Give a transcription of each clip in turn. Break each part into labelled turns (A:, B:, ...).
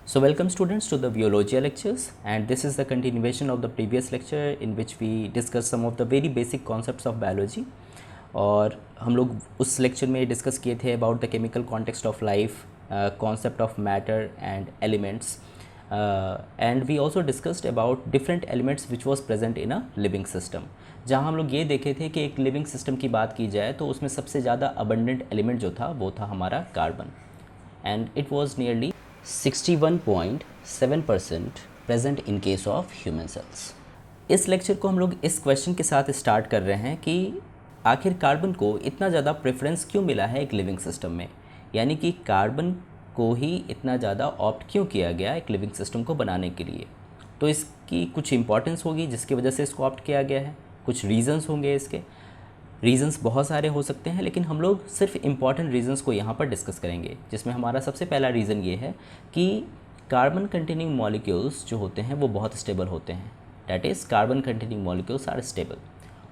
A: So welcome students to the biology lectures, and this is the continuation of the previous lecture in which we discussed some of the very basic concepts of biology. और हम लोग उस lecture में discuss किए थे about the chemical context of life, concept of matter and elements, and we also discussed about different elements which was present in a living system. जहाँ हम लोग ये देखे थे कि एक लिविंग सिस्टम की बात की जाए तो उसमें सबसे ज़्यादा अबंडेंट एलिमेंट जो था वो था हमारा carbon, and it was nearly 61.7% present in case of human cells. इस लेक्चर को हम लोग इस क्वेश्चन के साथ स्टार्ट कर रहे हैं कि आखिर कार्बन को इतना ज़्यादा प्रेफरेंस क्यों मिला है एक लिविंग सिस्टम में, यानी कि कार्बन को ही इतना ज़्यादा ऑप्ट क्यों किया गया एक लिविंग सिस्टम को बनाने के लिए. तो इसकी कुछ इंपॉर्टेंस होगी जिसकी वजह से इसको ऑप्ट किया गया है, कुछ रीज़न्स होंगे. इसके रीज़न्स बहुत सारे हो सकते हैं, लेकिन हम लोग सिर्फ इम्पॉर्टेंट रीज़न्स को यहाँ पर डिस्कस करेंगे, जिसमें हमारा सबसे पहला रीज़न ये है कि कार्बन कंटेनिंग मॉलिक्यूल्स जो होते हैं वो बहुत स्टेबल होते हैं. That is carbon containing molecules are stable.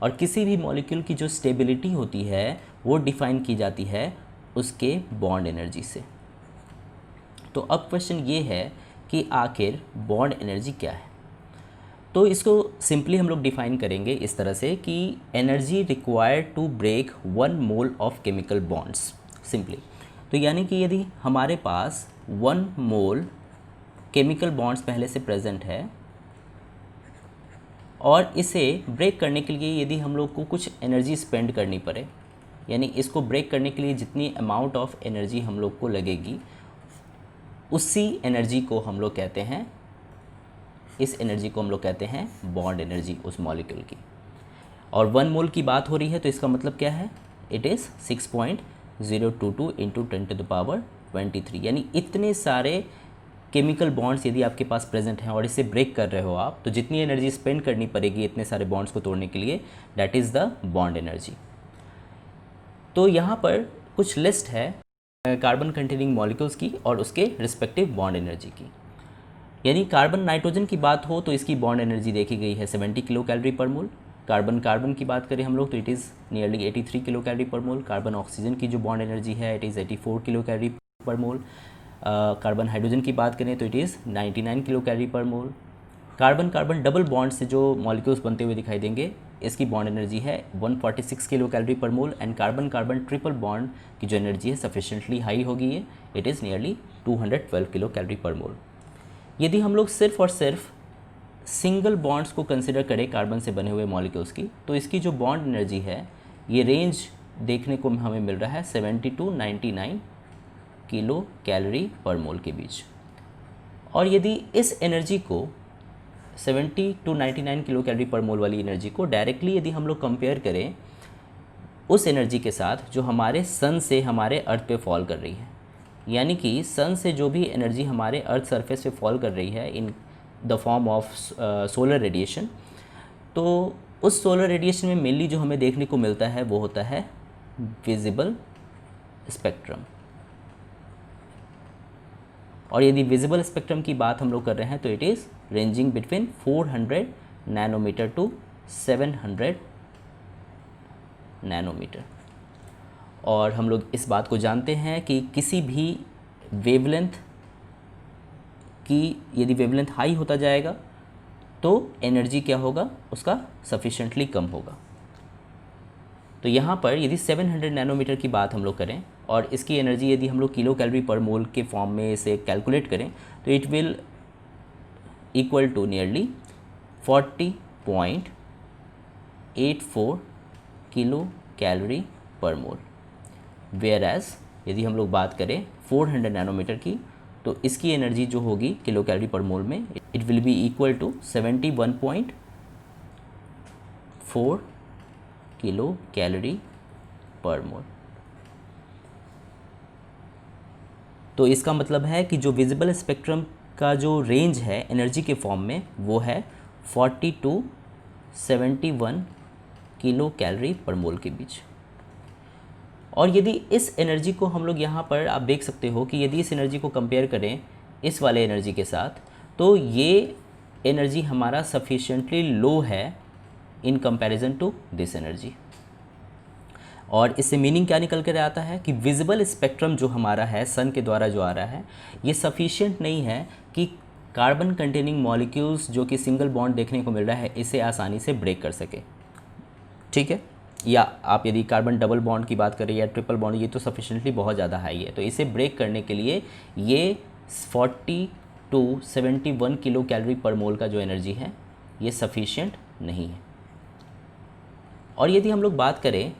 A: और किसी भी मॉलिक्यूल की जो स्टेबिलिटी होती है वो डिफ़ाइन की जाती है उसके बॉन्ड एनर्जी से. तो अब क्वेश्चन ये है कि आखिर बॉन्ड एनर्जी क्या है. तो इसको सिंपली हम लोग डिफ़ाइन करेंगे इस तरह से कि energy required to break 1 mole of chemical bonds simply. तो यानी कि यदि हमारे पास 1 मोल केमिकल बॉन्ड्स पहले से प्रेजेंट है और इसे ब्रेक करने के लिए यदि हम लोग को कुछ एनर्जी स्पेंड करनी पड़े, यानी इसको ब्रेक करने के लिए जितनी अमाउंट ऑफ एनर्जी हम लोग को लगेगी उसी एनर्जी को हम लोग कहते हैं, इस एनर्जी को हम लोग कहते हैं बॉन्ड एनर्जी उस मॉलिक्यूल की. और 1 मोल की बात हो रही है तो इसका मतलब क्या है, इट इज़ 6.022 इंटू 10⁻23. यानी इतने सारे केमिकल बॉन्ड्स यदि आपके पास प्रेजेंट हैं और इसे ब्रेक कर रहे हो आप, तो जितनी एनर्जी स्पेंड करनी पड़ेगी इतने सारे बॉन्ड्स को तोड़ने के लिए, that is the bond energy. तो यहाँ पर कुछ लिस्ट है कार्बन कंटेनिंग मॉलिक्यूल्स की और उसके रिस्पेक्टिव बॉन्ड एनर्जी की. यानी कार्बन नाइट्रोजन की बात हो तो इसकी बॉन्ड एनर्जी देखी गई है 70 किलो कैलोरी पर मोल. कार्बन कार्बन की बात करें हम लोग तो it is nearly 83 kilo calorie per mole. Carbon oxygen की जो बॉन्ड एनर्जी है it is 84 kilo calorie per mole. Carbon hydrogen की बात करें तो it is 99 kilo calorie per mole. Carbon carbon double bond से जो मॉलिक्यूल्स बनते हुए दिखाई देंगे इसकी बॉन्ड एनर्जी है 146 kilo calorie per mole. And carbon carbon triple bond की जो एनर्जी है सफिशेंटली हाई होगी है, it is nearly 212 kilo calorie per mole. यदि हम लोग सिर्फ और सिर्फ सिंगल बॉन्ड्स को कंसिडर करें कार्बन से बने हुए मॉलिक्यूल्स की, तो इसकी जो बॉन्ड एनर्जी है ये रेंज देखने को हमें मिल रहा है 70 to 99 किलो कैलोरी पर मोल के बीच. और यदि इस एनर्जी को 70 to 99 किलो कैलोरी पर मोल वाली एनर्जी को डायरेक्टली यदि हम लोग कंपेयर करें उस एनर्जी के साथ जो हमारे सन से हमारे अर्थ पे फॉल कर रही है, यानी कि सन से जो भी एनर्जी हमारे अर्थ सरफेस पे फॉल कर रही है in the form of solar radiation, तो उस सोलर रेडिएशन में मेनली जो हमें देखने को मिलता है वो होता है विजिबल स्पेक्ट्रम. और यदि विजिबल स्पेक्ट्रम की बात हम लोग कर रहे हैं तो it is ranging between 400 nanometre to 700 nanometre. और हम लोग इस बात को जानते हैं कि किसी भी वेवलेंथ की यदि वेवलेंथ हाई होता जाएगा तो एनर्जी क्या होगा, उसका सफिशेंटली कम होगा. तो यहाँ पर यदि 700 नैनोमीटर की बात हम लोग करें और इसकी एनर्जी यदि हम लोग किलो कैलोरी पर मोल के फॉर्म में इसे कैलकुलेट करें तो it will equal to nearly 40.84 kilo calorie per mole. Where as यदि हम लोग बात करें 400 नैनोमीटर की तो इसकी एनर्जी जो होगी किलो कैलोरी पर मोल में it will be equal to 71.4 kilo calorie per mole. तो इसका मतलब है कि जो विजिबल स्पेक्ट्रम का जो रेंज है एनर्जी के फॉर्म में वो है 40 to 71 किलो कैलोरी पर मोल के बीच. और यदि इस एनर्जी को हम लोग यहाँ पर आप देख सकते हो कि यदि इस एनर्जी को कंपेयर करें इस वाले एनर्जी के साथ तो ये एनर्जी हमारा सफिशिएंटली लो है in comparison to this energy. और इससे मीनिंग क्या निकल कर आता है कि विजिबल स्पेक्ट्रम जो हमारा है सन के द्वारा जो आ रहा है ये सफिशिएंट नहीं है कि कार्बन कंटेनिंग मॉलिक्यूल्स जो कि सिंगल बॉन्ड देखने को मिल रहा है इसे आसानी से ब्रेक कर सके, ठीक है। या आप यदि कार्बन डबल बॉन्ड की बात करें या ट्रिपल बॉन्ड, ये तो सफिशिएंटली बहुत ज़्यादा हाई है, तो इसे ब्रेक करने के लिए ये 40 to 71 किलो कैलोरी पर मोल का जो एनर्जी है ये सफिशिएंट नहीं है। और यदि हम लोग बात करें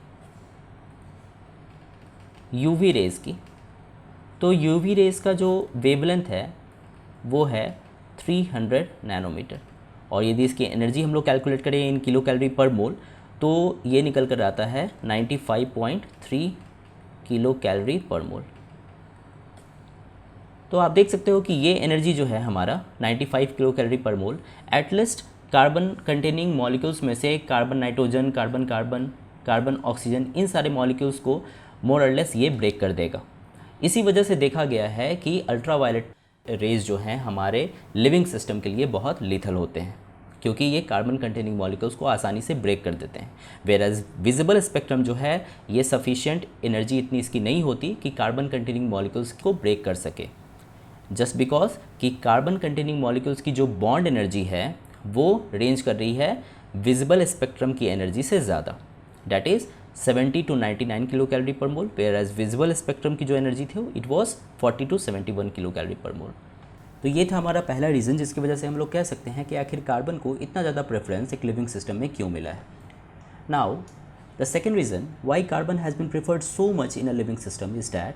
A: यूवी रेज़ की, तो यूवी रेज़ का जो वेवलेंथ है वो है 300 नैनोमीटर, और यदि इसकी एनर्जी हम लोग कैलकुलेट करें in kilo calorie per mole तो ये निकल कर आता है 95.3 किलो कैलोरी पर मोल। तो आप देख सकते हो कि ये एनर्जी जो है हमारा 95 kilo calorie per mole at least carbon containing molecules में से carbon nitrogen, carbon carbon, carbon oxygen, इन सारे मॉलिक्यूल्स को मोर और लेस ये ब्रेक कर देगा। इसी वजह से देखा गया है कि अल्ट्रावायलेट रेज जो हैं हमारे लिविंग सिस्टम के लिए बहुत लीथल होते हैं, क्योंकि ये कार्बन कंटेनिंग मॉलिक्यूल्स को आसानी से ब्रेक कर देते हैं। वेयरएज विजिबल स्पेक्ट्रम जो है ये सफिशिएंट एनर्जी इतनी इसकी नहीं होती कि कार्बन कंटेनिंग मॉलिक्यूल्स को ब्रेक कर सके, जस्ट बिकॉज कि कार्बन कंटेनिंग मॉलिक्यूल्स की जो बॉन्ड एनर्जी है वो रेंज कर रही है विजिबल स्पेक्ट्रम की एनर्जी से ज़्यादा, that is 70 to 99 kilo calorie per mole, where as visible spectrum की जो एनर्जी थी it was 40 to 71 kilo calorie per mole. तो ये था हमारा पहला रीज़न जिसकी वजह से हम लोग कह सकते हैं कि आखिर कार्बन को इतना ज़्यादा प्रेफरेंस एक लिविंग सिस्टम में क्यों मिला है। Now the second reason why carbon has been preferred so much in a living system is that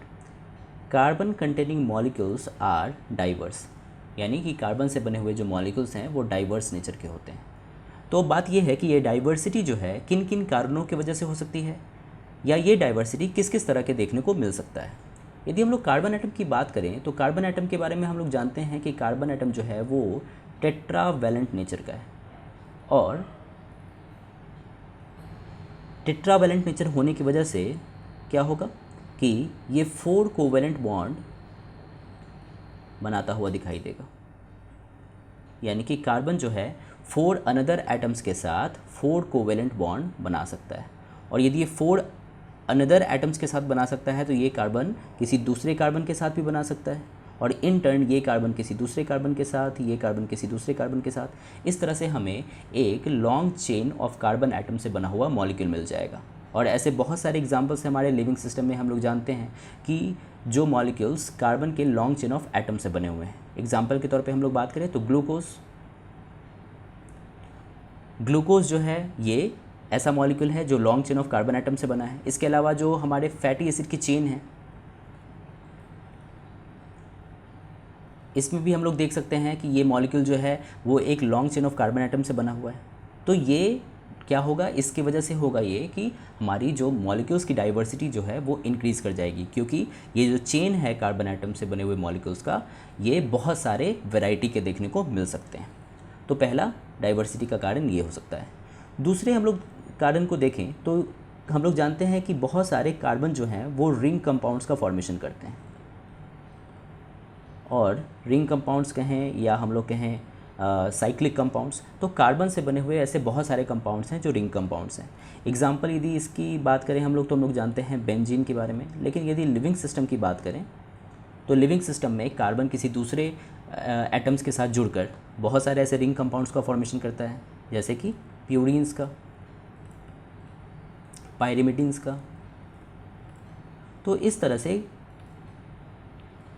A: carbon containing molecules are diverse, यानी कि कार्बन से बने हुए जो मॉलिक्यूल्स हैं वो डाइवर्स नेचर के होते हैं। तो बात यह है कि ये डाइवर्सिटी जो है किन किन कारणों की वजह से हो सकती है, या ये डाइवर्सिटी किस किस तरह के देखने को मिल सकता है। यदि हम लोग कार्बन एटम की बात करें तो कार्बन एटम के बारे में हम लोग जानते हैं कि कार्बन एटम जो है वो टेट्रावैलेंट नेचर का है, और टेट्रावैलेंट नेचर होने की वजह से क्या होगा कि ये 4 कोवैलेंट बॉन्ड बनाता हुआ दिखाई देगा, यानी कि कार्बन जो है 4 अनदर एटम्स के साथ 4 कोवैलेंट बॉन्ड बना सकता है। और यदि ये 4 अनदर एटम्स के साथ बना सकता है तो ये कार्बन किसी दूसरे कार्बन के साथ भी बना सकता है, और इन टर्न ये कार्बन किसी दूसरे कार्बन के साथ, ये कार्बन किसी दूसरे कार्बन के साथ। इस तरह से हमें एक long chain of carbon atom से बना हुआ मॉलिक्यूल मिल जाएगा। और ऐसे बहुत सारे एग्जांपल्स हमारे लिविंग सिस्टम में हम लोग जानते हैं कि जो मॉलिक्यूल्स कार्बन के लॉन्ग चेन ऑफ एटम से बने हुए हैं। एग्जाम्पल के तौर पे हम लोग बात करें तो ग्लूकोज जो है ये ऐसा मॉलिक्यूल है जो long chain of carbon atom से बना है। इसके अलावा जो हमारे फैटी एसिड की चेन है इसमें भी हम लोग देख सकते हैं कि ये मॉलिक्यूल जो है वो एक long chain of carbon atom से बना हुआ है। तो ये क्या होगा, इसकी वजह से होगा ये कि हमारी जो मॉलिक्यूल्स की डाइवर्सिटी जो है वो इंक्रीज़ कर जाएगी, क्योंकि ये जो चेन है कार्बन एटम से बने हुए मॉलिक्यूल्स का ये बहुत सारे वैरायटी के देखने को मिल सकते हैं। तो पहला डाइवर्सिटी का कारण ये हो सकता है। दूसरे हम लोग कारण को देखें तो हम लोग जानते हैं कि बहुत सारे कार्बन जो हैं वो रिंग कंपाउंड्स का फॉर्मेशन करते हैं, और रिंग कंपाउंड्स कहें या हम लोग कहें साइक्लिक कंपाउंड्स, तो कार्बन से बने हुए ऐसे बहुत सारे कंपाउंड्स हैं जो रिंग कंपाउंड्स हैं। एग्जांपल यदि इसकी बात करें हम लोग तो हम लोग जानते हैं बेंजीन के बारे में, लेकिन यदि लिविंग सिस्टम की बात करें तो लिविंग सिस्टम में कार्बन किसी दूसरे एटम्स के साथ जुड़कर बहुत सारे ऐसे रिंग कंपाउंड्स का फॉर्मेशन करता है, जैसे कि प्यूरीन्स का, पायरिमिडिन्स का। तो इस तरह से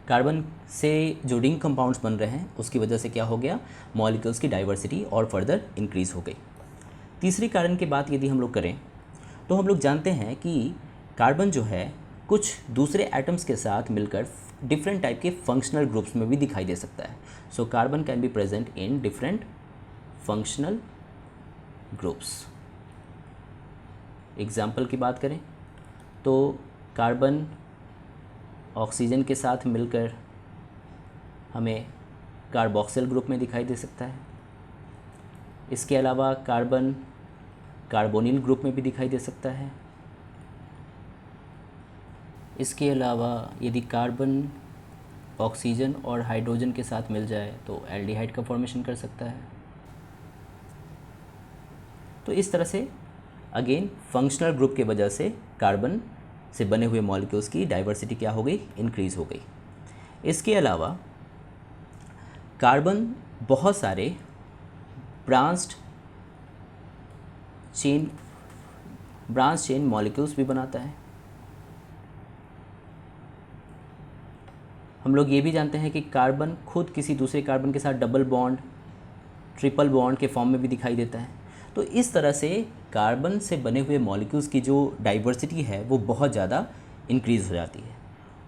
A: कार्बन से जो रिंग कंपाउंड्स बन रहे हैं उसकी वजह से क्या हो गया, मॉलिक्यूल्स की डाइवर्सिटी और फर्दर इंक्रीज़ हो गई। तीसरी कारण की बात यदि हम लोग करें तो हम लोग जानते हैं कि कार्बन जो है कुछ दूसरे एटम्स के साथ मिलकर डिफरेंट टाइप के फंक्शनल ग्रुप्स में भी दिखाई दे सकता है। So carbon can be present in different functional groups. Example की बात करें तो कार्बन ऑक्सीजन के साथ मिलकर हमें कार्बोक्सिल ग्रुप में दिखाई दे सकता है। इसके अलावा कार्बन कार्बोनिल ग्रुप में भी दिखाई दे सकता है। इसके अलावा यदि कार्बन ऑक्सीजन और हाइड्रोजन के साथ मिल जाए तो एल्डिहाइड का फॉर्मेशन कर सकता है। तो इस तरह से अगेन फंक्शनल ग्रुप के वजह से कार्बन से बने हुए मॉलिक्यूल्स की डाइवर्सिटी क्या हो गई, इंक्रीज़ हो गई। इसके अलावा कार्बन बहुत सारे ब्रांच चेन मॉलिक्यूल्स भी बनाता है। हम लोग ये भी जानते हैं कि कार्बन खुद किसी दूसरे कार्बन के साथ डबल बॉन्ड, ट्रिपल बॉन्ड के फॉर्म में भी दिखाई देता है। तो इस तरह से कार्बन से बने हुए मॉलिक्यूल्स की जो डाइवर्सिटी है वो बहुत ज़्यादा इंक्रीज़ हो जाती है।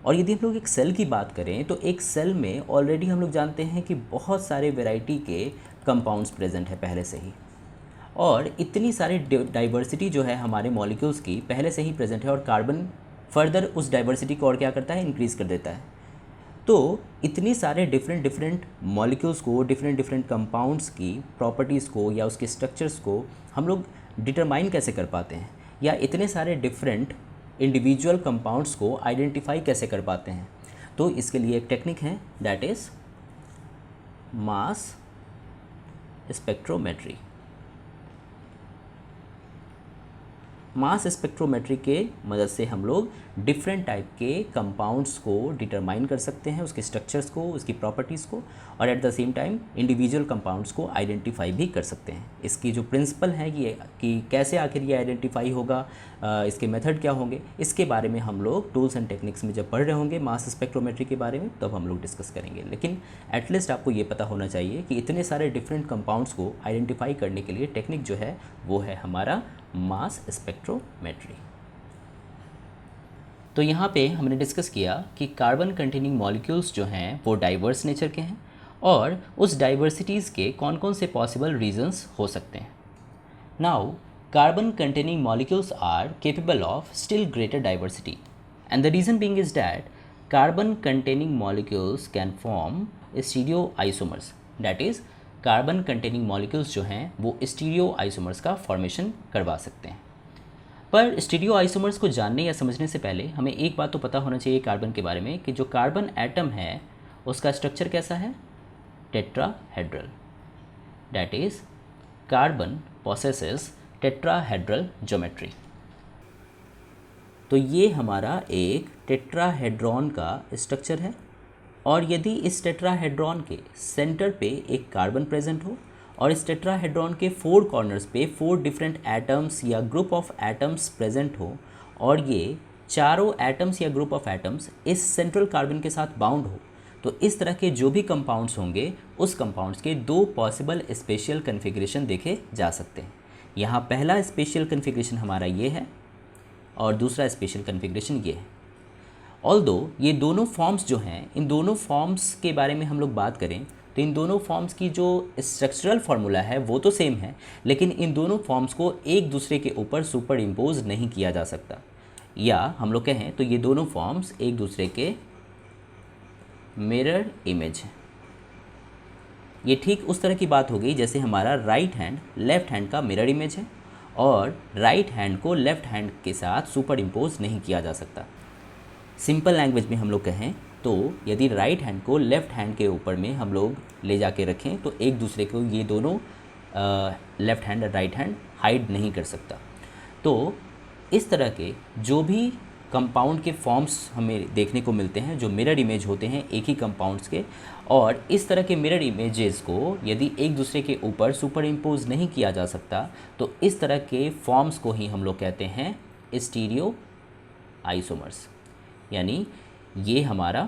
A: और यदि हम लोग एक सेल की बात करें तो एक सेल में ऑलरेडी हम लोग जानते हैं कि बहुत सारे वैरायटी के कंपाउंड्स प्रेजेंट है पहले से ही, और इतनी सारी डाइवर्सिटी जो है हमारे मॉलिक्यूल्स की पहले से ही प्रेजेंट है, और कार्बन फर्दर उस डाइवर्सिटी को और क्या करता है, इंक्रीज़ कर देता है। तो इतनी सारे डिफरेंट मॉलिक्यूल्स को, डिफरेंट कंपाउंड्स की प्रॉपर्टीज़ को या उसके स्ट्रक्चर्स को हम लोग डिटरमाइन कैसे कर पाते हैं, या इतने सारे डिफरेंट इंडिविजुअल कंपाउंड्स को आइडेंटिफाई कैसे कर पाते हैं। तो इसके लिए एक टेक्निक है, that is mass spectrometry. Mass spectrometry के मदद से हम लोग डिफरेंट टाइप के कंपाउंड्स को डिटरमाइन कर सकते हैं, उसके स्ट्रक्चर्स को, उसकी प्रॉपर्टीज़ को, और at the same time individual compounds को आइडेंटिफाई भी कर सकते हैं। इसकी जो प्रिंसिपल है ये कि कैसे आखिर ये आइडेंटिफाई होगा, इसके मेथड क्या होंगे, इसके बारे में हम लोग टूल्स एंड टेक्निक्स में जब पढ़ रहे होंगे मास स्पेक्ट्रोमेट्री के बारे में, तब हम लोग डिस्कस करेंगे। लेकिन एटलीस्ट आपको ये पता होना चाहिए कि इतने सारे डिफरेंट कंपाउंड्स को आइडेंटिफाई करने के लिए टेक्निक जो है वो है हमारा मास स्पेक्ट्रोमेट्री। तो यहाँ पे हमने डिस्कस किया कि कार्बन कंटेनिंग मॉलिक्यूल्स जो हैं वो डाइवर्स नेचर के हैं, और उस डाइवर्सिटीज़ के कौन कौन से पॉसिबल रीजंस हो सकते हैं। Now carbon containing molecules are capable of still greater diversity, and the reason being is that carbon containing molecules can form stereo isomers, that is carbon containing molecules जो हैं वो स्टीरियो आइसोमर्स का formation करवा सकते हैं। पर stereo isomers को जानने या समझने से पहले हमें एक बात तो पता होना चाहिए कार्बन के बारे में, कि जो कार्बन एटम है उसका स्ट्रक्चर कैसा है, tetrahedral, that is carbon possesses tetrahedral geometry. तो ये हमारा एक टेट्राहेड्रॉन का स्ट्रक्चर है, और यदि इस टेट्राहेड्रॉन के सेंटर पे एक कार्बन प्रेजेंट हो, और इस टेट्राहेड्रॉन के 4 कॉर्नर्स पे 4 डिफरेंट एटम्स या ग्रुप ऑफ एटम्स प्रेजेंट हो, और ये चारों एटम्स या ग्रुप ऑफ एटम्स इस सेंट्रल कार्बन के साथ बाउंड हो, तो इस तरह के जो भी कंपाउंड्स होंगे उस कंपाउंड्स के 2 पॉसिबल स्पेशियल कन्फिग्रेशन देखे जा सकते हैं। यहाँ पहला स्पेशियल कन्फिग्रेशन हमारा ये है, और दूसरा स्पेशल कन्फिग्रेशन ये है। ऑल्दो ये दोनों फॉर्म्स जो हैं, इन दोनों फॉर्म्स के बारे में हम लोग बात करें तो इन दोनों फॉर्म्स की जो स्ट्रक्चरल फार्मूला है वो तो सेम है, लेकिन इन दोनों फॉर्म्स को एक दूसरे के ऊपर सुपर इम्पोज नहीं किया जा सकता, या हम लोग कहें तो ये दोनों फॉर्म्स एक दूसरे के मिरर इमेज हैं। ये ठीक उस तरह की बात हो गई जैसे हमारा राइट हैंड लेफ्ट हैंड का मिरर इमेज है, और राइट हैंड को लेफ्ट हैंड के साथ सुपर इम्पोज नहीं किया जा सकता। सिंपल लैंग्वेज में हम लोग कहें तो यदि राइट हैंड को लेफ़्ट हैंड के ऊपर में हम लोग ले जाके रखें तो एक दूसरे को ये दोनों लेफ़्ट हैंड और राइट हैंड हाइड नहीं कर सकता। तो इस तरह के जो भी कंपाउंड के फॉर्म्स हमें देखने को मिलते हैं जो मिरर इमेज होते हैं एक ही कंपाउंड्स के, और इस तरह के मिरर इमेजेस को यदि एक दूसरे के ऊपर सुपर इम्पोज नहीं किया जा सकता तो इस तरह के फॉर्म्स को ही हम लोग कहते हैं स्टीरियो आइसोमर्स। यानी ये हमारा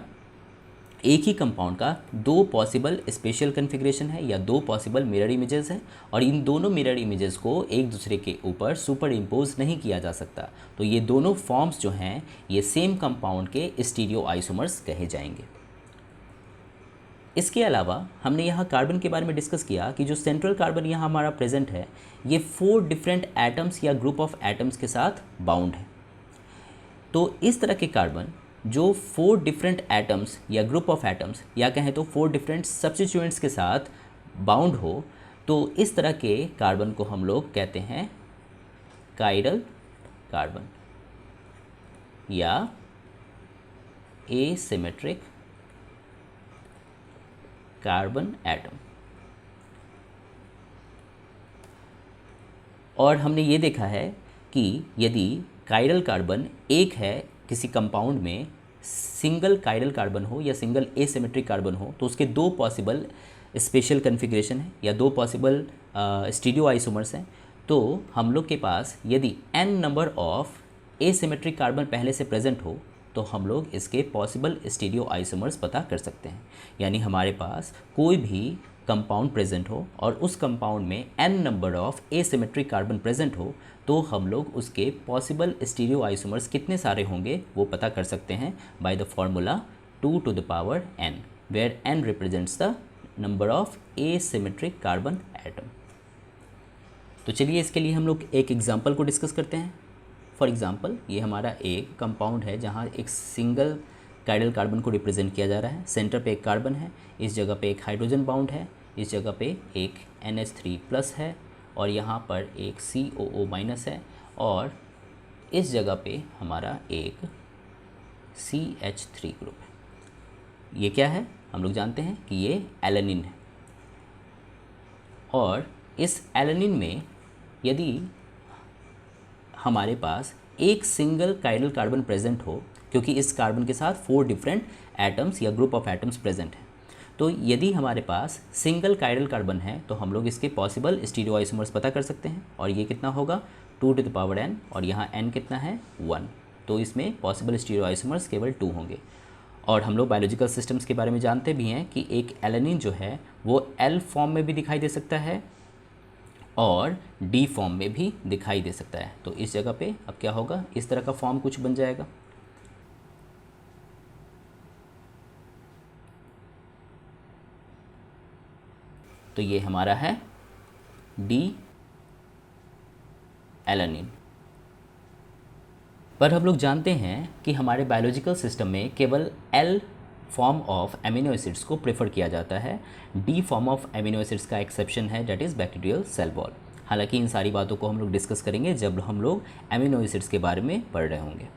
A: एक ही कंपाउंड का 2 पॉसिबल स्पेशल कन्फिग्रेशन है या 2 पॉसिबल मिरर इमेजेस हैं, और इन दोनों मिरर इमेजेस को एक दूसरे के ऊपर सुपर इम्पोज नहीं किया जा सकता। तो ये दोनों फॉर्म्स जो हैं ये सेम कंपाउंड के स्टीरियो आइसोमर्स कहे जाएंगे। इसके अलावा हमने यहाँ कार्बन के बारे में डिस्कस किया कि जो सेंट्रल कार्बन यहाँ हमारा प्रेजेंट है ये 4 डिफरेंट एटम्स या ग्रुप ऑफ एटम्स के साथ बाउंड है। तो इस तरह के कार्बन जो 4 डिफरेंट एटम्स या ग्रुप ऑफ एटम्स या कहें तो 4 डिफरेंट सब्स्टिट्यूएंट्स के साथ बाउंड हो, तो इस तरह के कार्बन को हम लोग कहते हैं काइरल कार्बन या एसिमेट्रिक कार्बन एटम। और हमने ये देखा है कि यदि कायरल कार्बन एक है किसी कंपाउंड में, सिंगल कायरल कार्बन हो या सिंगल एसिमेट्रिक कार्बन हो, तो उसके दो पॉसिबल स्पेशल कन्फिग्रेशन है या दो पॉसिबल स्टीरियो आइसोमर्स हैं, तो हम लोग के पास यदि n number of asymmetric carbon पहले से प्रेजेंट हो तो हम लोग इसके पॉसिबल स्टीरियो आइसोमर्स पता कर सकते हैं। यानी हमारे पास कोई भी कंपाउंड प्रेजेंट हो और उस कंपाउंड में n number of asymmetric carbon present हो, तो हम लोग उसके पॉसिबल स्टीरियो आइसोमर्स कितने सारे होंगे वो पता कर सकते हैं by the formula 2 to the power n, where n represents the number of asymmetric carbon atom. तो चलिए इसके लिए हम लोग एक एग्जांपल को डिस्कस करते हैं। फॉर एग्जांपल ये हमारा एक कंपाउंड है जहाँ एक सिंगल कायरल कार्बन को रिप्रेजेंट किया जा रहा है। सेंटर पे एक कार्बन है, इस जगह पे एक हाइड्रोजन बाउंड है, इस जगह पे एक NH3+ है और यहाँ पर एक COO- है और इस जगह पे हमारा एक CH3 ग्रुप है। ये क्या है? हम लोग जानते हैं कि ये एलेनिन है। और इस एलेनिन में यदि हमारे पास एक सिंगल कायरल कार्बन प्रेजेंट हो, क्योंकि इस कार्बन के साथ 4 डिफरेंट एटम्स या ग्रुप ऑफ एटम्स प्रेजेंट हैं, तो यदि हमारे पास सिंगल कायरल कार्बन है तो हम लोग इसके पॉसिबल स्टीरियो आइसोमर्स पता कर सकते हैं। और ये कितना होगा? 2 to the power n, और यहाँ n कितना है? 1। तो इसमें पॉसिबल स्टीरियो आइसोमर्स केवल 2 होंगे। और हम लोग बायोलॉजिकल सिस्टम्स के बारे में जानते भी हैं कि एक एलेनिन जो है वो L फॉर्म में भी दिखाई दे सकता है और D फॉर्म में भी दिखाई दे सकता है। तो इस जगह पे अब क्या होगा? इस तरह का फॉर्म कुछ बन जाएगा। तो ये हमारा है D एलेनिन। पर हम लोग जानते हैं कि हमारे बायोलॉजिकल सिस्टम में केवल L form of amino acids को प्रेफर किया जाता है। D form of amino acids का एक्सेप्शन है, that is bacterial cell wall. हालांकि इन सारी बातों को हम लोग डिस्कस करेंगे जब हम लोग एमिनो एसिड्स के बारे में पढ़ रहे होंगे।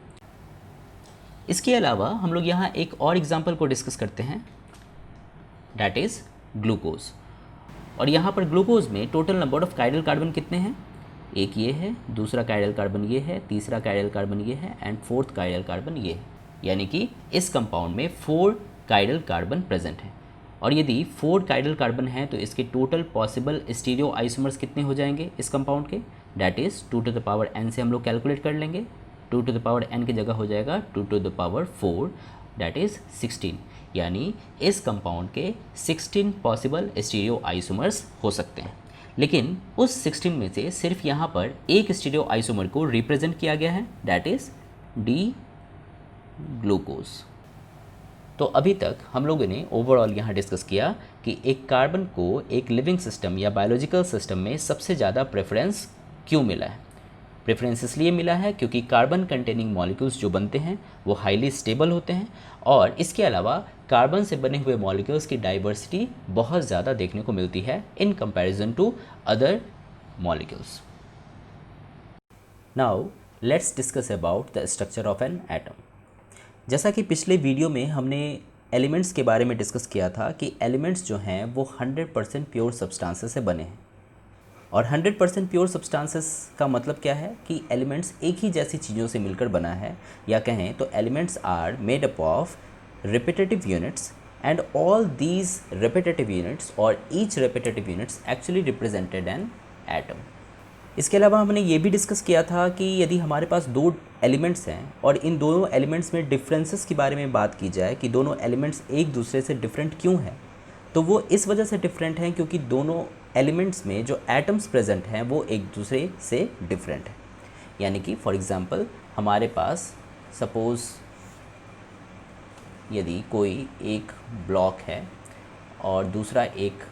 A: इसके अलावा हम लोग यहाँ एक और एग्जाम्पल को डिस्कस करते हैं, दैट इज़ ग्लूकोज। और यहाँ पर ग्लूकोज में total number of chiral carbon कितने हैं? एक ये है, दूसरा कायरल कार्बन ये है, तीसरा कायरल कार्बन ये है एंड फोर्थ कायरल कार्बन ये है। यानी कि इस कंपाउंड में 4 कायरल कार्बन प्रेजेंट है। और यदि 4 कायरल कार्बन है तो इसके टोटल पॉसिबल स्टीरियो आइसोमर्स कितने हो जाएंगे इस कंपाउंड के? That is 2 to the power n से हम लोग कैलकुलेट कर लेंगे। 2 to the power n की जगह हो जाएगा 2 to the power 4, that is 16। यानी इस कंपाउंड के 16 पॉसिबल स्टीरियो आइसोमर्स हो सकते हैं। लेकिन उस 16 में से सिर्फ यहाँ पर एक स्टीरियो आइसोमर को रिप्रेजेंट किया गया है, दैट इज़ D ग्लूकोज। तो अभी तक हम लोगों ने ओवरऑल यहाँ डिस्कस किया कि एक कार्बन को एक लिविंग सिस्टम या बायोलॉजिकल सिस्टम में सबसे ज़्यादा प्रेफरेंस क्यों मिला है। प्रेफरेंस इसलिए मिला है क्योंकि कार्बन कंटेनिंग मॉलिक्यूल्स जो बनते हैं वो हाईली स्टेबल होते हैं और इसके अलावा कार्बन से बने हुए मॉलिक्यूल्स की डाइवर्सिटी बहुत ज़्यादा देखने को मिलती है in comparison to other molecules. Now let's discuss about the structure of an atom. जैसा कि पिछले वीडियो में हमने एलिमेंट्स के बारे में डिस्कस किया था कि एलिमेंट्स जो हैं वो 100% प्योर सब्सटेंसेस से बने हैं। और 100% प्योर सब्सटेंसेस का मतलब क्या है कि एलिमेंट्स एक ही जैसी चीज़ों से मिलकर बना है, या कहें तो elements are made up of repetitive units and all these repetitive units or each repetitive units actually represented an atom। इसके अलावा हमने ये भी डिस्कस किया था कि यदि हमारे पास 2 एलिमेंट्स हैं और इन दोनों एलिमेंट्स में डिफरेंसेस के बारे में बात की जाए कि दोनों एलिमेंट्स एक दूसरे से डिफरेंट क्यों हैं, तो वो इस वजह से डिफरेंट हैं क्योंकि दोनों एलिमेंट्स में जो एटम्स प्रेजेंट हैं वो एक दूसरे से डिफरेंट हैं। यानी कि फॉर एग्ज़ाम्पल हमारे पास सपोज़ यदि कोई एक ब्लॉक है और दूसरा एक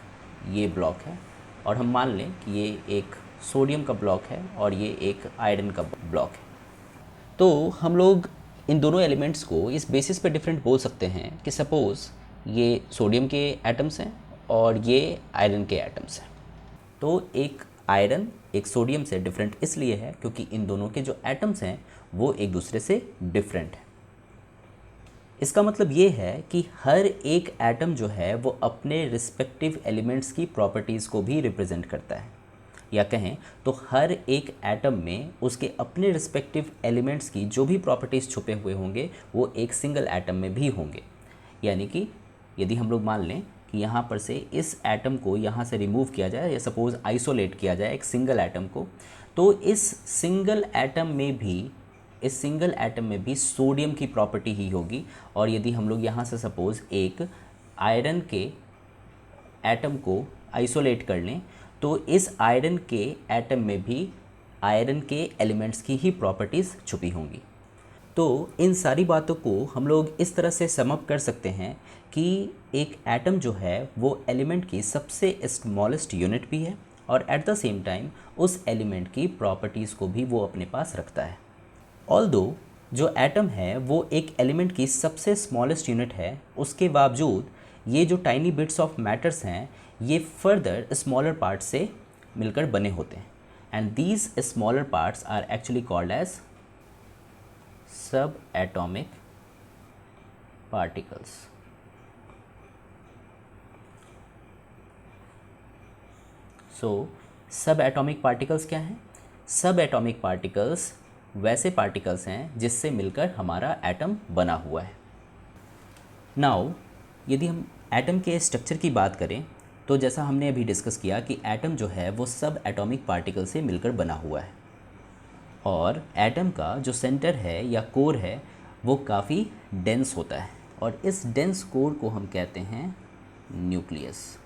A: ये ब्लॉक है और हम मान लें कि ये एक सोडियम का ब्लॉक है और ये एक आयरन का ब्लॉक है, तो हम लोग इन दोनों एलिमेंट्स को इस बेसिस पे डिफरेंट बोल सकते हैं कि सपोज़ ये सोडियम के एटम्स हैं और ये आयरन के एटम्स हैं। तो एक आयरन एक सोडियम से डिफरेंट इसलिए है क्योंकि इन दोनों के जो एटम्स हैं वो एक दूसरे से डिफरेंट है। इसका मतलब ये है कि हर एक एटम जो है वो अपने रिस्पेक्टिव एलिमेंट्स की प्रॉपर्टीज़ को भी रिप्रेजेंट करता है। या कहें तो हर एक एटम में उसके अपने रिस्पेक्टिव एलिमेंट्स की जो भी प्रॉपर्टीज़ छुपे हुए होंगे वो एक सिंगल एटम में भी होंगे। यानी कि यदि हम लोग मान लें कि यहाँ पर से इस एटम को यहाँ से रिमूव किया जाए या सपोज़ आइसोलेट किया जाए एक सिंगल एटम को, तो इस सिंगल एटम में भी सोडियम की प्रॉपर्टी ही होगी। और यदि हम लोग यहाँ से सपोज़ एक आयरन के एटम को आइसोलेट कर लें तो इस आयरन के एटम में भी आयरन के एलिमेंट्स की ही प्रॉपर्टीज़ छुपी होंगी। तो इन सारी बातों को हम लोग इस तरह से सम अप कर सकते हैं कि एक एटम जो है वो एलिमेंट की सबसे स्मॉलेस्ट यूनिट भी है और एट द सेम टाइम उस एलिमेंट की प्रॉपर्टीज़ को भी वो अपने पास रखता है। ऑल्दो जो एटम है वो एक एलिमेंट की सबसे स्मॉलेस्ट यूनिट है, उसके बावजूद ये जो टाइनी बिट्स ऑफ मैटर्स हैं ये फर्दर स्मॉलर पार्ट्स से मिलकर बने होते हैं and these smaller parts are actually called as sub atomic particles. So sub atomic particles क्या हैं? सब एटॉमिक पार्टिकल्स वैसे पार्टिकल्स हैं जिससे मिलकर हमारा एटम बना हुआ है। नाउ यदि हम एटम के स्ट्रक्चर की बात करें तो जैसा हमने अभी डिस्कस किया कि एटम जो है वो सब एटॉमिक पार्टिकल से मिलकर बना हुआ है और एटम का जो सेंटर है या कोर है वो काफ़ी डेंस होता है और इस डेंस कोर को हम कहते हैं न्यूक्लियस।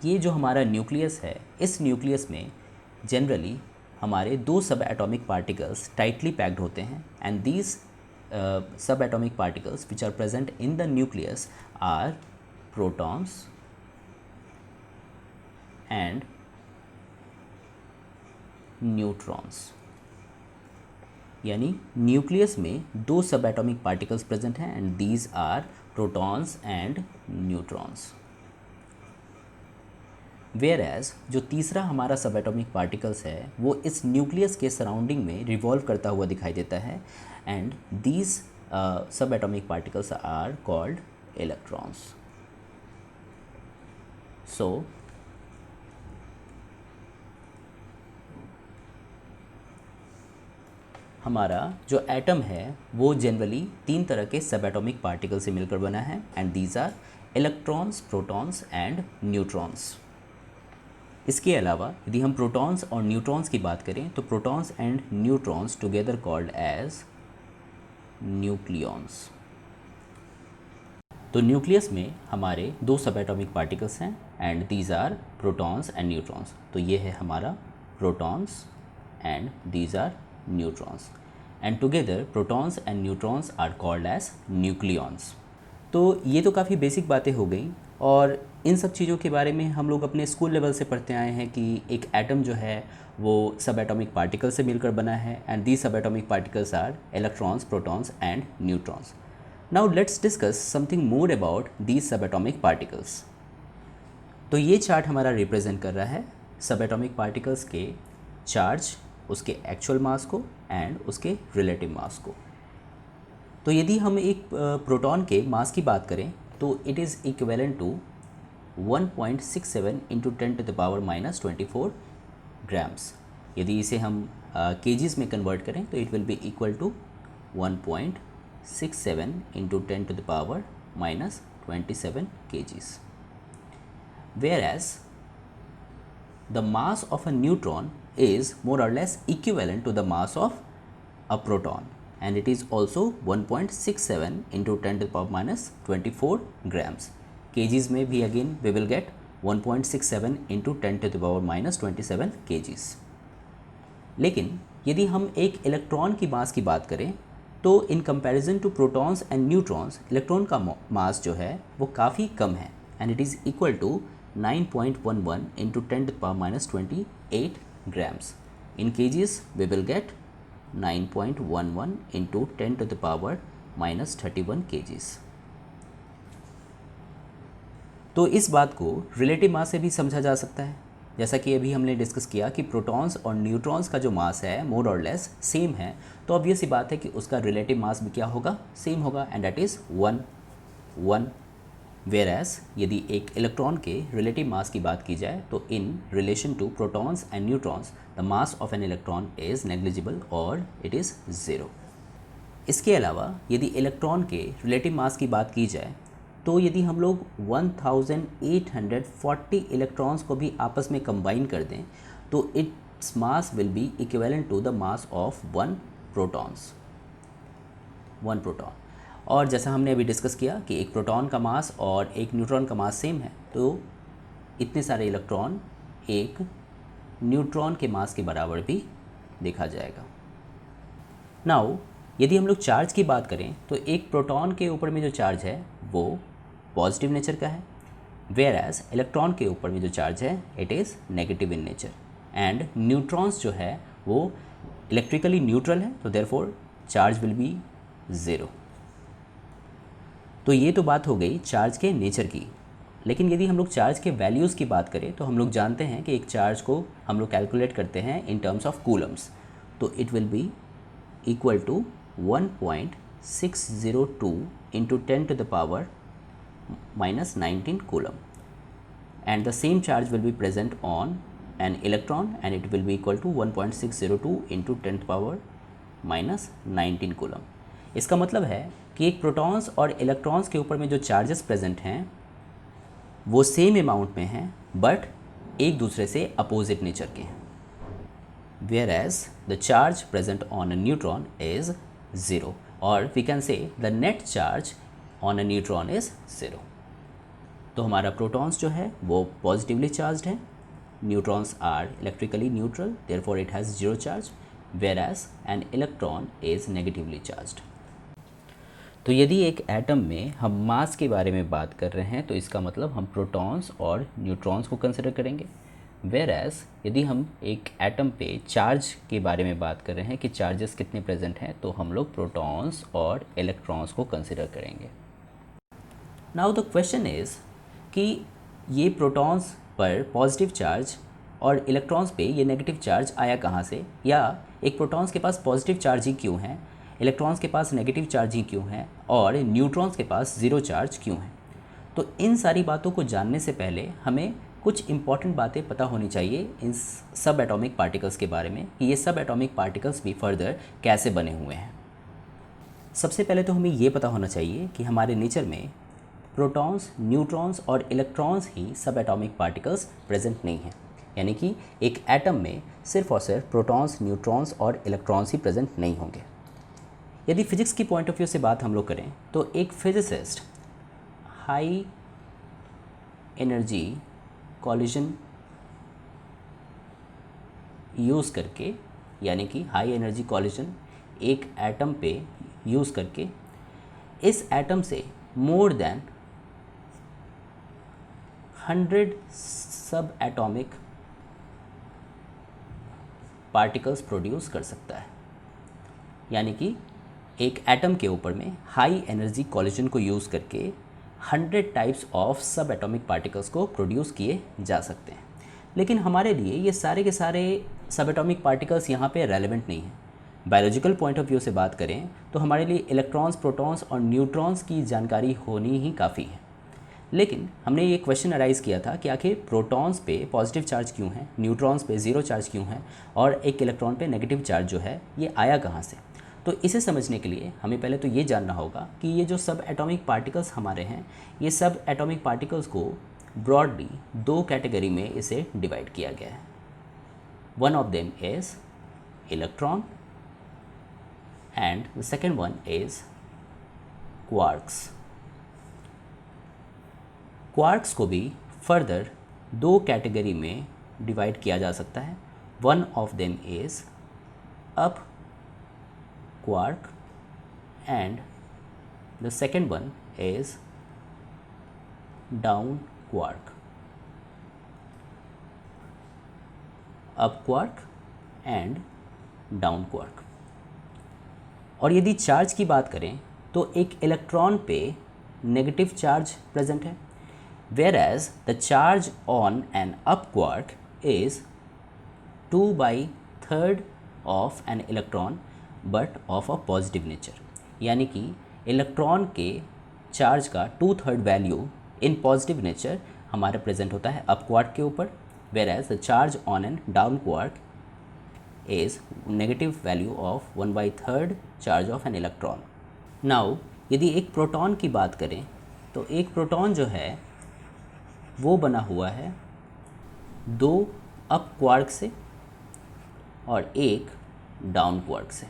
A: ये जो हमारा न्यूक्लियस है, इस न्यूक्लियस में जनरली हमारे दो sub atomic particles tightly packed होते हैं एंड दीज सब atomic particles which are present in the nucleus are protons and neutrons. यानी न्यूक्लियस में दो सब एटॉमिक पार्टिकल्स प्रेजेंट हैं and these are protons and neutrons. Whereas जो तीसरा हमारा सब एटॉमिक पार्टिकल्स है वो इस न्यूक्लियस के सराउंडिंग में रिवॉल्व करता हुआ दिखाई देता है एंड दीज सब atomic particles are called electrons. So हमारा जो एटम है वो जनरली तीन तरह के सब एटॉमिक पार्टिकल से मिलकर बना है and these are electrons, protons and neutrons. इसके अलावा यदि हम प्रोटॉन्स और न्यूट्रॉन्स की बात करें तो protons and neutrons together called as nucleons. तो न्यूक्लियस में हमारे दो सब एटॉमिक पार्टिकल्स हैं and these are protons and neutrons. तो ये है हमारा protons and these are neutrons and together protons and neutrons are called as nucleons. तो ये तो काफ़ी बेसिक बातें हो गई और इन सब चीज़ों के बारे में हम लोग अपने स्कूल लेवल से पढ़ते आए हैं कि एक एटम जो है वो सब एटॉमिक पार्टिकल से मिलकर बना है and the sub atomic particles are electrons, protons and neutrons. Now let's discuss something more about the sub atomic particles. तो ये चार्ट हमारा रिप्रेजेंट कर रहा है सब एटॉमिक पार्टिकल्स के चार्ज, उसके एक्चुअल मास को एंड उसके रिलेटिव मास को। तो यदि हम एक प्रोटॉन के मास की बात करें तो it is equivalent to 1.67 into 10⁻⁻24 grams. यदि इसे हम केजीज़ में कन्वर्ट करें तो it will be equal to 1.67 into 10⁻⁻27 kgs। Whereas the mass of a neutron is more or less equivalent to the mass of a proton and it is also 1.67 into 10⁻⁻24 grams. kgs में भी again we will get 1.67 into 10⁻⁻27 kgs। लेकिन यदि हम एक electron की मास की बात करें तो in comparison to protons and neutrons electron का मास जो है वो काफ़ी कम है and it is equal to 9.11 into 10⁻28 grams. In kgs we will get 9.11 into 10⁻31 kgs। तो इस बात को रिलेटिव मास से भी समझा जा सकता है। जैसा कि अभी हमने डिस्कस किया कि प्रोटॉन्स और न्यूट्रॉन्स का जो मास है मोर और लेस सेम है, तो ऑब्वियस सी बात है कि उसका रिलेटिव मास भी क्या होगा, सेम होगा and that is 1 1 whereas यदि एक इलेक्ट्रॉन के रिलेटिव मास की बात की जाए तो in relation to protons and neutrons the mass of an electron is negligible और इट इज़ ज़ीरो। इसके अलावा यदि इलेक्ट्रॉन के रिलेटिव मास की बात की जाए तो यदि हम लोग 1840 इलेक्ट्रॉन्स को भी आपस में कंबाइन कर दें तो its mass will be equivalent to the mass of one proton. और जैसा हमने अभी डिस्कस किया कि एक प्रोटॉन का मास और एक न्यूट्रॉन का मास सेम है, तो इतने सारे इलेक्ट्रॉन एक न्यूट्रॉन के मास के बराबर भी देखा जाएगा। नाउ यदि हम लोग चार्ज की बात करें तो एक प्रोटॉन के ऊपर में जो चार्ज है वो पॉजिटिव नेचर का है, वेयर एज इलेक्ट्रॉन के ऊपर में जो चार्ज है it is negative in nature, and neutrons जो है वो इलेक्ट्रिकली न्यूट्रल है, तो therefore charge will be zero. तो ये तो बात हो गई चार्ज के नेचर की। लेकिन यदि हम लोग चार्ज के वैल्यूज़ की बात करें तो हम लोग जानते हैं कि एक चार्ज को हम लोग कैलकुलेट करते हैं इन टर्म्स ऑफ कूलम्स, तो it will be equal to 1.602 into 10 to the power minus 19 coulomb, and the same charge will be present on an electron and it will be equal to 1.602 into 10 to the power minus 19 coulomb। इसका मतलब है कि एक protons और electrons के ऊपर में जो चार्जेस प्रेजेंट हैं वो सेम अमाउंट में हैं बट एक दूसरे से अपोजिट नेचर के हैं, whereas the charge present on a neutron is 0, or we can say the net charge on a neutron is 0। तो हमारा प्रोटॉन्स जो है वो पॉजिटिवली चार्ज्ड है, neutrons are electrically neutral therefore it has zero charge, whereas an electron is negatively charged। तो यदि एक atom में हम मास के बारे में बात कर रहे हैं तो इसका मतलब हम प्रोटॉन्स और न्यूट्रॉन्स को कंसिडर करेंगे, वेयर एज यदि हम एक एटम पे चार्ज के बारे में बात कर रहे हैं कि चार्जेस कितने प्रेजेंट हैं तो हम लोग प्रोटॉन्स और इलेक्ट्रॉन्स को कंसिडर करेंगे। नाउ द क्वेश्चन इज़ कि ये प्रोटॉन्स पर पॉजिटिव चार्ज और इलेक्ट्रॉन्स पे ये नेगेटिव चार्ज आया कहाँ से, या एक प्रोटॉन्स के पास पॉजिटिव चार्ज ही क्यों है, इलेक्ट्रॉन्स के पास नेगेटिव चार्ज ही क्यों है, और न्यूट्रॉन्स के पास ज़ीरो चार्ज क्यों है। तो इन सारी बातों को जानने से पहले हमें कुछ इंपॉर्टेंट बातें पता होनी चाहिए इन सब एटॉमिक पार्टिकल्स के बारे में कि ये सब एटॉमिक पार्टिकल्स भी फर्दर कैसे बने हुए हैं। सबसे पहले तो हमें ये पता होना चाहिए कि हमारे नेचर में प्रोटॉन्स, न्यूट्रॉन्स और इलेक्ट्रॉन्स ही सब एटॉमिक पार्टिकल्स प्रेजेंट नहीं हैं, यानी कि एक एटम में सिर्फ और सिर्फ प्रोटॉन्स, न्यूट्रॉन्स और इलेक्ट्रॉन्स ही प्रेजेंट नहीं होंगे। यदि फिजिक्स की पॉइंट ऑफ व्यू से बात हम लोग करें तो एक physicist high energy collision use करके, यानी कि हाई एनर्जी कॉलिजन एक एटम पे यूज़ करके इस एटम से मोर देन 100 सब एटॉमिक पार्टिकल्स प्रोड्यूस कर सकता है। यानी कि एक एटम के ऊपर में हाई एनर्जी कॉलिजन को यूज़ करके 100 टाइप्स ऑफ सब एटॉमिक पार्टिकल्स को प्रोड्यूस किए जा सकते हैं। लेकिन हमारे लिए ये सारे के सारे सब एटॉमिक पार्टिकल्स यहाँ पे रेलेवेंट नहीं हैं। बायोलॉजिकल पॉइंट ऑफ व्यू से बात करें तो हमारे लिए इलेक्ट्रॉन्स, प्रोटॉन्स और न्यूट्रॉन्स की जानकारी होनी ही काफ़ी है। लेकिन हमने ये क्वेश्चन अराइज़ किया था कि आखिर प्रोटॉन्स पे पॉजिटिव चार्ज क्यों है, न्यूट्रॉन्स पे ज़ीरो चार्ज क्यों है और एक इलेक्ट्रॉन पे नेगेटिव चार्ज जो है ये आया कहाँ से। तो इसे समझने के लिए हमें पहले तो ये जानना होगा कि ये जो सब एटॉमिक पार्टिकल्स हमारे हैं, ये सब एटॉमिक पार्टिकल्स को ब्रॉडली दो कैटेगरी में इसे डिवाइड किया गया है। One of them is electron and the second one is quarks. Quarks को भी फर्दर दो कैटेगरी में डिवाइड किया जा सकता है। One of them is up quark and the second one is down quark। up quark and down quark। और यदि चार्ज की बात करें तो एक इलेक्ट्रॉन पे नेगेटिव चार्ज प्रेजेंट है, whereas the charge on an up quark is 2/3 of an electron but of a positive nature. यानी कि इलेक्ट्रॉन के चार्ज का 2/3 वैल्यू इन पॉजिटिव नेचर हमारा प्रेजेंट होता है अप क्वार्क के ऊपर, whereas the charge on an down quark is negative value of 1/3 charge of an electron. Now यदि एक प्रोटॉन की बात करें तो एक प्रोटॉन जो है वो बना हुआ है 2 अप क्वार्क से और एक डाउन क्वार्क से,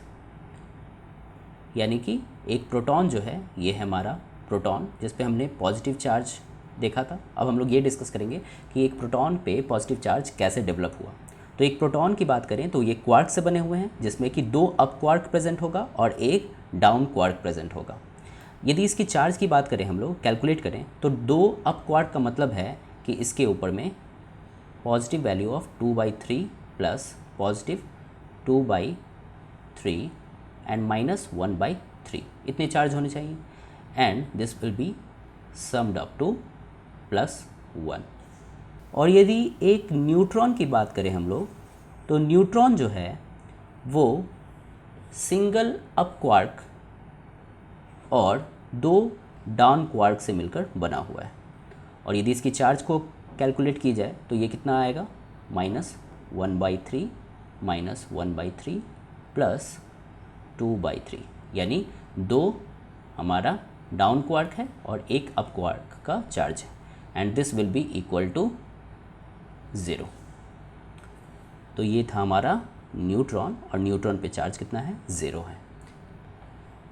A: यानी कि एक प्रोटॉन जो है ये है हमारा प्रोटॉन जिस पे हमने पॉजिटिव चार्ज देखा था। अब हम लोग ये डिस्कस करेंगे कि एक प्रोटॉन पे पॉजिटिव चार्ज कैसे डेवलप हुआ। तो एक प्रोटॉन की बात करें तो ये क्वार्क से बने हुए हैं जिसमें कि 2 अप क्वार्क प्रेजेंट होगा और एक डाउन क्वार्क प्रेजेंट होगा। यदि इसकी चार्ज की बात करें, हम लोग कैलकुलेट करें तो 2 अप क्वार्क का मतलब है कि इसके ऊपर में positive value of 2/3 plus positive 2/3 and minus 1/3 इतने चार्ज होने चाहिए, and this will be summed up to +1। और यदि एक न्यूट्रॉन की बात करें हम लोग तो न्यूट्रॉन जो है वो सिंगल अप क्वार्क और 2 डाउन क्वार्क से मिलकर बना हुआ है। और यदि इसकी चार्ज को कैलकुलेट की जाए तो ये कितना आएगा, -1/3 -1/3 प्लस 2/3, यानी 2 हमारा डाउन क्वार्क है और एक अप क्वार्क का चार्ज है, and this will be equal to 0। तो ये था हमारा न्यूट्रॉन, और न्यूट्रॉन पे चार्ज कितना है, 0 है।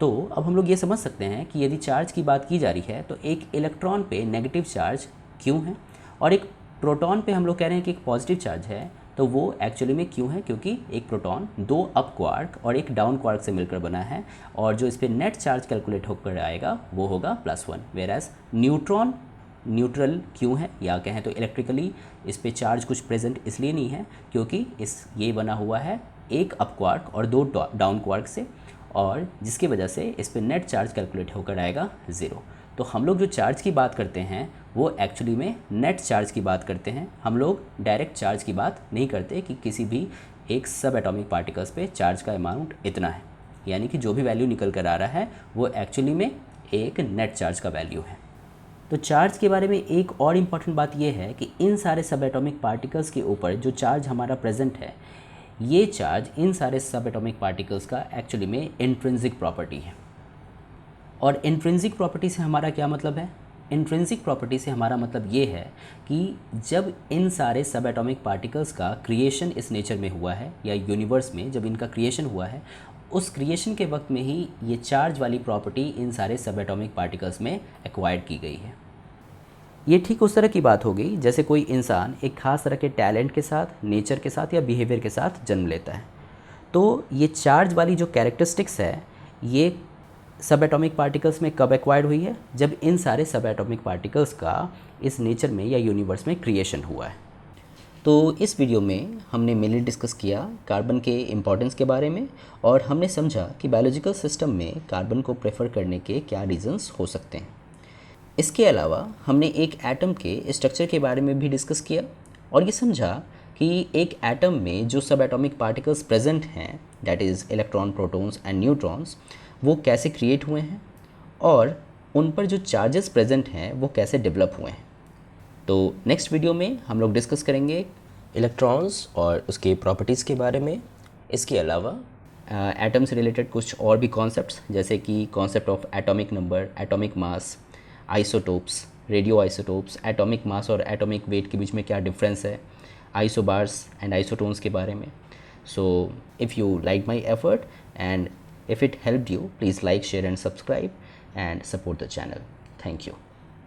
A: तो अब हम लोग ये समझ सकते हैं कि यदि चार्ज की बात की जा रही है तो एक इलेक्ट्रॉन पे नेगेटिव चार्ज क्यों है, और एक प्रोटॉन पे हम लोग कह रहे हैं कि एक पॉजिटिव चार्ज है, तो वो एक्चुअली में क्यों है, क्योंकि एक प्रोटॉन 2 अप क्वार्क और एक डाउन क्वार्क से मिलकर बना है, और जो इस पर नेट चार्ज कैलकुलेट होकर आएगा वो होगा +1। वेयर एज न्यूट्रॉन न्यूट्रल क्यों है, या कहें तो इलेक्ट्रिकली इस पे चार्ज कुछ प्रेजेंट इसलिए नहीं है क्योंकि ये बना हुआ है एक अप क्वार्क और 2 डाउन क्वार्क से, और जिसकी वजह से इस पे नेट चार्ज कैलकुलेट होकर आएगा 0। तो हम लोग जो चार्ज की बात करते हैं वो एक्चुअली में नेट चार्ज की बात करते हैं, हम लोग डायरेक्ट चार्ज की बात नहीं करते कि किसी भी एक सब एटॉमिक पार्टिकल्स पे चार्ज का अमाउंट इतना है, यानी कि जो भी वैल्यू निकल कर आ रहा है वो एक्चुअली में एक नेट चार्ज का वैल्यू है। तो चार्ज के बारे में एक और इम्पॉर्टेंट बात यह है कि इन सारे सब एटॉमिक पार्टिकल्स के ऊपर जो चार्ज हमारा प्रेजेंट है, ये चार्ज इन सारे सब एटॉमिक पार्टिकल्स का एक्चुअली में इंट्रिंसिक प्रॉपर्टी है। और इंट्रिंसिक प्रॉपर्टी से हमारा क्या मतलब है, इंट्रिंसिक प्रॉपर्टी से हमारा मतलब ये है कि जब इन सारे सब एटॉमिक पार्टिकल्स का क्रिएशन इस नेचर में हुआ है, या यूनिवर्स में जब इनका क्रिएशन हुआ है, उस क्रिएशन के वक्त में ही ये चार्ज वाली प्रॉपर्टी इन सारे सब एटॉमिक पार्टिकल्स में एक्वायर्ड की गई है। ये ठीक उस तरह की बात हो गई जैसे कोई इंसान एक खास तरह के टैलेंट के साथ, नेचर के साथ या बिहेवियर के साथ जन्म लेता है। तो ये चार्ज वाली जो कैरेक्टरिस्टिक्स है ये सब एटॉमिक पार्टिकल्स में कब एक्वायर्ड हुई है, जब इन सारे सब एटॉमिक पार्टिकल्स का इस नेचर में या यूनिवर्स में क्रिएशन हुआ है। तो इस वीडियो में हमने मेनली डिस्कस किया कार्बन के इम्पोर्टेंस के बारे में, और हमने समझा कि बायोलॉजिकल सिस्टम में कार्बन को प्रेफर करने के क्या रीजंस हो सकते हैं। इसके अलावा हमने एक एटम के स्ट्रक्चर के बारे में भी डिस्कस किया, और ये समझा कि एक एटम में जो सब एटॉमिक पार्टिकल्स प्रेजेंट हैं, that is electron, protons and neutrons, वो कैसे क्रिएट हुए हैं और उन पर जो चार्जेस प्रेजेंट हैं वो कैसे डेवलप हुए हैं। तो नेक्स्ट वीडियो में हम लोग डिस्कस करेंगे इलेक्ट्रॉन्स और उसके प्रॉपर्टीज़ के बारे में। इसके अलावा एटम से रिलेटेड कुछ और भी कॉन्सेप्ट्स, जैसे कि concept of atomic number, atomic mass, isotopes, radio isotopes, atomic mass और एटॉमिक वेट के बीच में क्या डिफरेंस है, आइसोबार्स एंड आइसोटोन्स के बारे में। So if you like my effort and if it helped you, please like, share and subscribe and support the channel. Thank you.